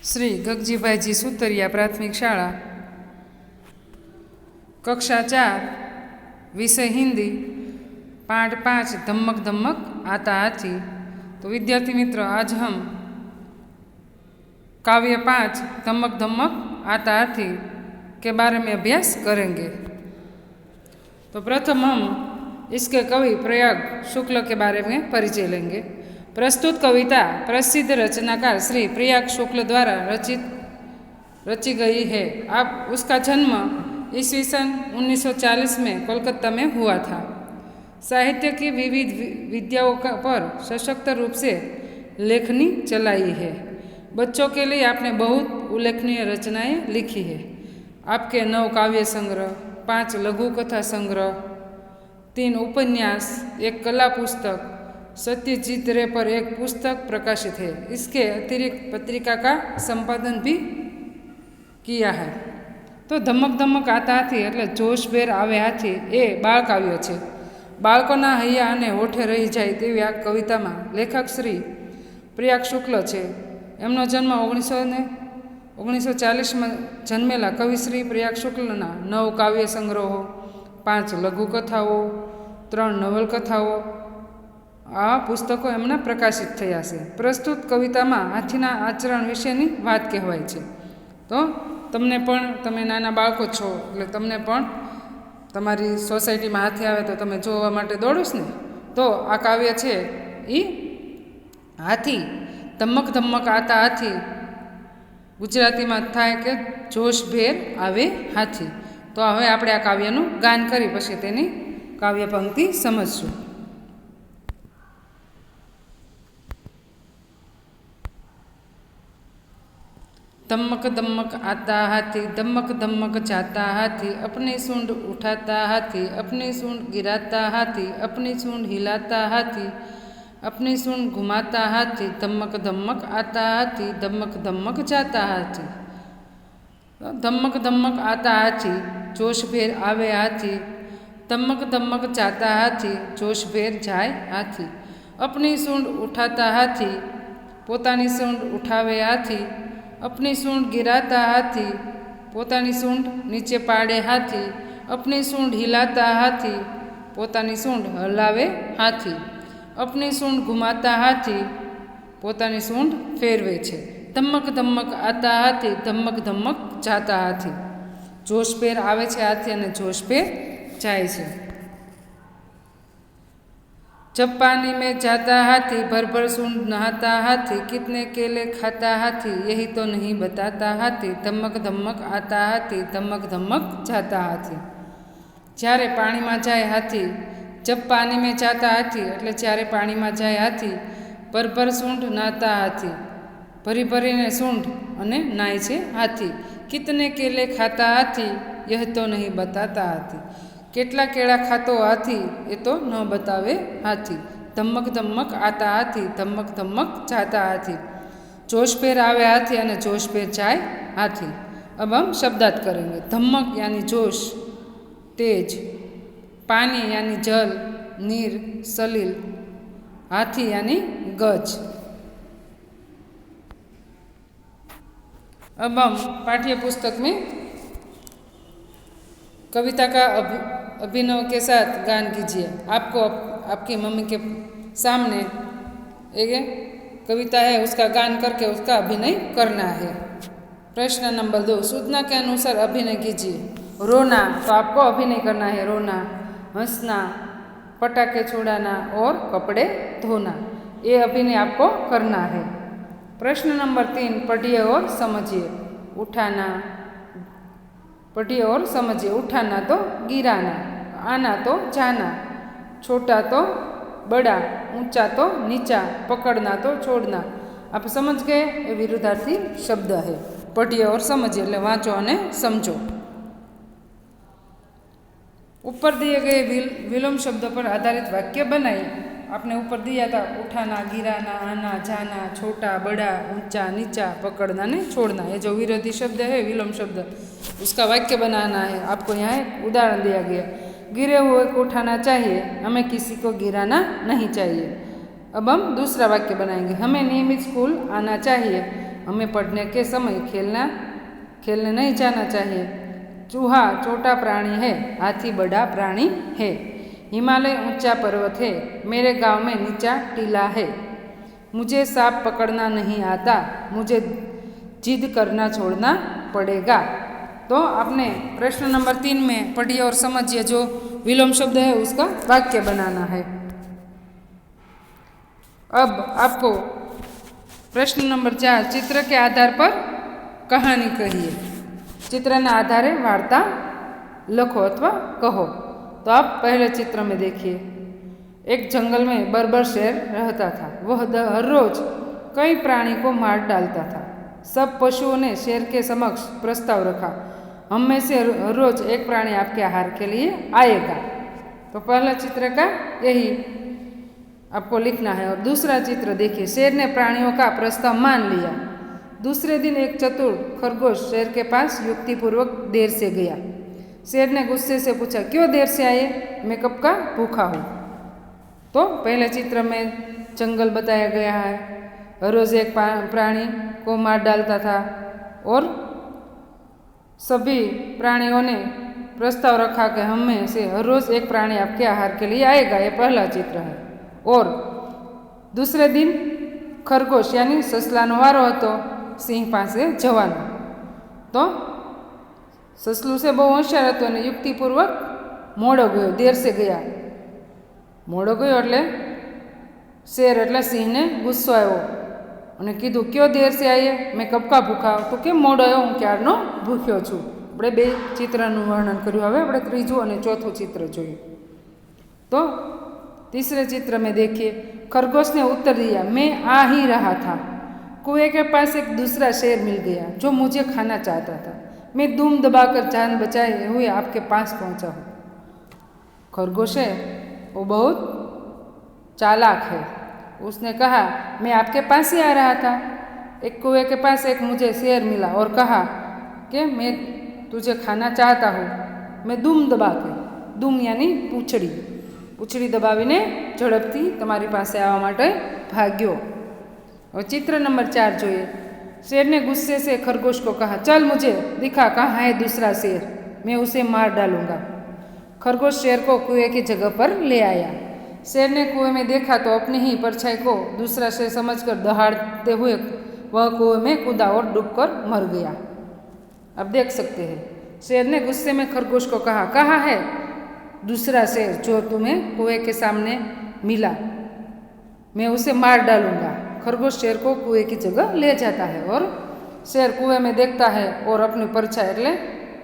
શ્રી ગગજીભાઈજી સુતરિયા પ્રાથમિક શાળા, कक्षा 4, विषय हिंदी, पाठ 5 धमक धमक आता हाथी। तो विद्यार्थी मित्र, आज हम काव्य 5 धमक धमक आता हाथी के बारे में अभ्यास करेंगे। तो प्रथम हम इसके कवि प्रयाग शुक्ल के बारे में परिचय लेंगे। प्रस्तुत कविता प्रसिद्ध रचनाकार श्री प्रयाग शुक्ल द्वारा रची गई है। अब उसका जन्म ईस्वी सन 1940 में कोलकाता में हुआ था। साहित्य की विविध विद्याओं पर सशक्त रूप से लेखनी चलाई है। बच्चों के लिए आपने बहुत उल्लेखनीय रचनाएं लिखी है। आपके 9 काव्य संग्रह, 5 लघु कथा संग्रह, 3 उपन्यास, 1 कला पुस्तक, सत्यजीत रे पर 1 पुस्तक प्रकाशित है। इसके अतिरिक्त पत्रिका का संपादन भी किया है। तो धमक धमक आता हाथी એટલે જોશભેર આવે હાથી એ બાળકાવ્ય છે। બાળકોના હૈયા અને હોઠે રહી જાય તેવી આ કવિતામાં લેખક શ્રી પ્રયાગ શુક્લ છે। એમનો જન્મ 1940 માં જન્મેલા કવિશ્રી પ્રયાગ શુક્લના 9 કાવ્ય સંગ્રહો, 5 લઘુકથાઓ, 3 નવલકથાઓ આ પુસ્તકો એમના પ્રકાશિત થયા છે। પ્રસ્તુત કવિતામાં હાથીના આચરણ વિશેની વાત કહેવાય છે। તો તમને પણ, તમે નાના બાળકો છો એટલે તમને પણ તમારી સોસાયટીમાં હાથી આવે તો તમે જોવા માટે દોડો ને। તો આ કાવ્ય છે એ હાથી ધમક ધમક આતા હાથી ગુજરાતીમાં થાય કે જોશભેર આવે હાથી। તો હવે આપણે આ કાવ્યનું ગાન કરી પછી તેની કાવ્ય પંક્તિ સમજશું। धमक धमक आता हाथी, धमक धमक जाता हाथी, अपनी सूंड उठाता हाथी, अपनी सूंड गिराता हाथी, अपनी सूंड हिलाता हाथी, अपनी सूंड घुमाता हाथी, धमक धमक आता हाथी, धमक धमक जाता हाथी। धमक धमक आता हाथी, जोशभेर आवे हाथी, धमक धमक जाता हाथी, जोशभेर जाए हाथी। अपनी सूंड उठाता हाथी, पोतानी सूंड उठावे हाथी, अपनी सूंड गिराता हाथी, पोतानी सूंड नीचे पाड़े हाथी, अपनी सूंड हिलाता हाथी, पोतानी सूंड हलावे हाथी, अपनी सूंड घुमाता हाथी, पोतानी सूंड फेरवे छे। धमक धमक आता हाथी, धमक धमक जाता हाथी। जोशभेर आवे छे हाथी अने जोशभेर जाए छे। जब पानी में जाता हाथी, भर भर सूंड नहाता हाथी, कितने केले खाता हाथी, यही तो नहीं बताता हाथी। धमक धमक आता हाथी, धमक धमक जाता हाथी। જ્યારે પાણીમાં જાય હાથી, જબ પાણી में जाता हाथी એટલે જ્યારે પાણીમાં જાય હાથી, ભરભર સૂંઢ નહાતા હાથી, ભરી ભરીને સૂંઢ અને નાય છે હાથી। કિતને કેલે ખાતા હાથી, यह तो नहीं बताता हाथी। કેટલા કેળા ખાતો હાથી એ તો ન બતાવે હાથી। ધમક ધમક આતા હાથી, ધમક ધમક જાતા હાથી। જોશભેર आवे हाथी અને જોશભેર जाए हाथी। अब हम शब्दार्थ करेंगे। धमक यानी जोश, तेज। पानी यानी जल, नीर, सलील। हाथी यानी गज। अब हम पाठ्य पुस्तक में कविता का अभिनव के साथ गान कीजिए। आपको आपकी मम्मी के सामने एक कविता है, उसका गान करके उसका अभिनय करना है। प्रश्न नंबर 2, सूचना के अनुसार अभिनय कीजिए। रोना, तो आपको अभिनय करना है रोना। हंसना, पटाखे छुड़ाना और कपड़े धोना, ये अभिनय आपको करना है। प्रश्न नंबर 3, पढ़िए और समझिए। उठाना, पढ़िए और समझिए। उठाना तो गिराना, आना तो जाना, छोटा तो बड़ा, ऊंचा तो नीचा, पकड़ना तो छोड़ना। आप समझ गए? ये विरुद्धार्थी शब्द है। पढ़िए और समझिए એટલે વાંચો અને સમજો। ऊपर दिए गए विलोम शब्दों पर आधारित वाक्य बनाइए। आपने ऊपर दिया था उठाना, गिराना, आना, जाना, छोटा बड़ा, ऊंचा नीचा, पकड़ना ने छोड़ना। ये जो विरोधी शब्द है, विलोम शब्द, उसका वाक्य बनाना है। आपको यहाँ एक उदाहरण दिया गया, गिरे हुए को उठाना चाहिए, हमें किसी को गिराना नहीं चाहिए। अब हम दूसरा वाक्य बनाएंगे। हमें नियमित स्कूल आना चाहिए, हमें पढ़ने के समय खेलने नहीं जाना चाहिए। चूहा छोटा प्राणी है, हाथी बड़ा प्राणी है। हिमालय ऊंचा पर्वत है, मेरे गांव में नीचा टीला है। मुझे सांप पकड़ना नहीं आता, मुझे जिद करना छोड़ना पड़ेगा। तो आपने प्रश्न नंबर 3 में पढ़िए और समझिए, जो विलोम शब्द है उसका वाक्य बनाना है। अब आपको प्रश्न नंबर 4, चित्र के आधार पर कहानी कहिए। चित्रना आधारे वार्ता लखो अथवा कहो। तो आप पहले चित्र में देखिए, एक जंगल में बर्बर शेर रहता था। वह हर रोज कई प्राणी को मार डालता था। सब पशुओं ने शेर के समक्ष प्रस्ताव रखा, हम में से हर रोज एक प्राणी आपके आहार के लिए आएगा। तो पहला चित्र का यही आपको लिखना है। और दूसरा चित्र देखिए, शेर ने प्राणियों का प्रस्ताव मान लिया। दूसरे दिन एक चतुर खरगोश शेर के पास युक्तिपूर्वक देर से गया। शेर ने गुस्से से पूछा, क्यों देर से आए? मैं कब का भूखा हूँ। तो पहले चित्र में जंगल बताया गया है, हर रोज एक प्राणी को मार डालता था और सभी प्राणियों ने प्रस्ताव रखा कि हम में से हर रोज एक प्राणी आपके आहार के लिए आएगा। ये पहला चित्र है। और दूसरे दिन खरगोश यानी ससलानो वारो હતો સિંહ પાસે જવાનો। તો સસલું से બહુ હોશિયાર હતો અને યુક્તિપૂર્વક મોડો ગયો, દેર से ગયા। મોડો ગયો એટલે શેર એટલે સિંહને ગુસ્સો આવ્યો અને કીધું, ક્યો દેર से આવીએ? મેં કબ કા ભૂખા? તો કેમ મોડો આવ્યો? હું ક્યારનો ભૂખ્યો છું। આપણે બે ચિત્રનું વર્ણન કર્યું। હવે આપણે ત્રીજું અને ચોથું ચિત્ર જોઈએ। तो तीसरे चित्र में देखिए, खरगोश ने उत्तर दिया, मैं आ ही रहा था। कुएं के पास एक दूसरा शेर मिल गया जो मुझे खाना चाहता था। मैं दुम दबाकर जान बचाए हुए आपके पास पहुंचा हूँ। खरगोश है वो बहुत चालाक है। उसने कहा, मैं आपके पास ही आ रहा था। एक कुएं के पास एक मुझे शेर मिला और कहा कि मैं तुझे खाना चाहता हूँ। मैं दुम दबा के, दुम यानी પૂંછડી દબાવીને ઝડપથી તમારી પાસે આવવા માટે ભાગ્યો। और चित्र नंबर 4 જોઈએ। शेर ने गुस्से से खरगोश को कहा, चल मुझे दिखा कहाँ है दूसरा शेर, मैं उसे मार डालूंगा। खरगोश शेर को कुएं की जगह पर ले आया। शेर ने कुएं में देखा तो अपनी ही परछाई को दूसरा शेर समझकर दहाड़ते हुए वह कुएं में कूदा और डूबकर मर गया। अब देख सकते हैं, शेर ने गुस्से में खरगोश को कहा, कहाँ है दूसरा शेर जो तुम्हें कुएं के सामने मिला, मैं उसे मार डालूंगा। खरगोश शेर को कुएं की जगह ले जाता है और शेर कुएं में देखता है और अपनी परछाई એટલે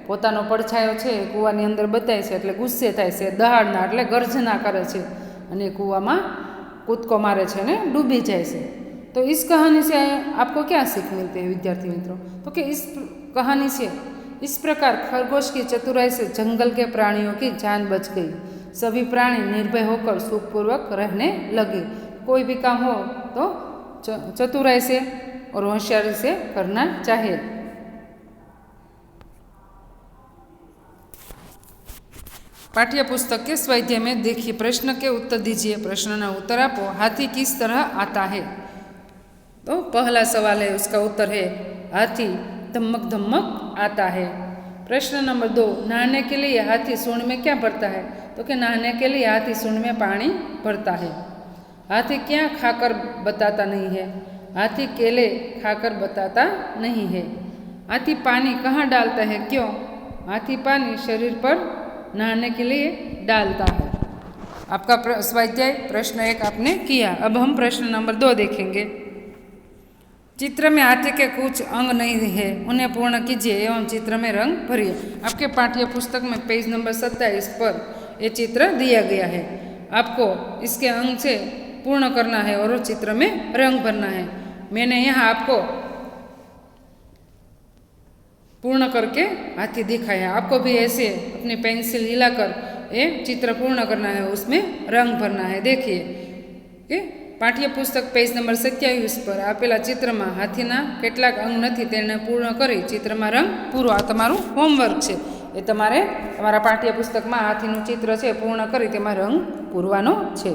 પોતાનો પડછાયો છે કૂવાની અંદર બતાય છે એટલે ગુસ્સે થાય છે, દહાડના એટલે ગર્જના કરે છે અને કૂવામાં કૂદકો મારે છે અને ડૂબી જાય છે। तो इस कहानी से आपको क्या सीख मिलते हैं विद्यार्थी मित्रों? तो कि इस कहानी से इस प्रकार खरगोश की चतुराई से जंगल के प्राणियों की जान बच गई। सभी प्राणी निर्भय होकर सुखपूर्वक रहने लगे। कोई भी काम हो तो चतुराई से और होशियारी से करना चाहिए। पाठ्य पुस्तक के स्वाध्याय में देखिए, प्रश्न के उत्तर दीजिए। प्रश्न ना उत्तर आपो, हाथी किस तरह आता है? तो पहला सवाल है, उसका उत्तर है हाथी धमक धमक आता है। प्रश्न नंबर 2, नहाने के लिए हाथी सूंड में क्या भरता है? तो कि नहाने के लिए हाथी सूंड में पानी भरता है। हाथी क्या खाकर बताता नहीं है? हाथी केले खाकर बताता नहीं है। हाथी पानी कहाँ डालता है? क्यों? हाथी पानी शरीर पर नहाने के लिए डालता है। आपका स्वाध्याय प्रश्न 1 आपने किया। अब हम प्रश्न नंबर 2 देखेंगे। चित्र में हाथी के कुछ अंग नहीं है, उन्हें पूर्ण कीजिए एवं चित्र में रंग भरिए। आपके पाठ्य पुस्तक में पेज नंबर 27 पर ये चित्र दिया गया है। आपको इसके अंग से पूर्ण करना है और चित्र में रंग भरना है। मैंने यहाँ आपको पूर्ण करके हाथी दिखाया है। आपको भी ऐसे अपनी पेंसिल हिलाकर ये चित्र पूर्ण करना है, उसमें रंग भरना है। देखिए कि पाठ्य पुस्तक पेज नंबर 27 पर आपेला चित्र में हाथीना केटलाक अंग नथी तेने पूर्ण करी चित्र में रंग पूरो। आ तमारुं होमवर्क छे, ए तमारे तमारा पाठ्य पुस्तक में हाथीनुं चित्र छे पूर्ण करी तेमां रंग पूरवानो छे।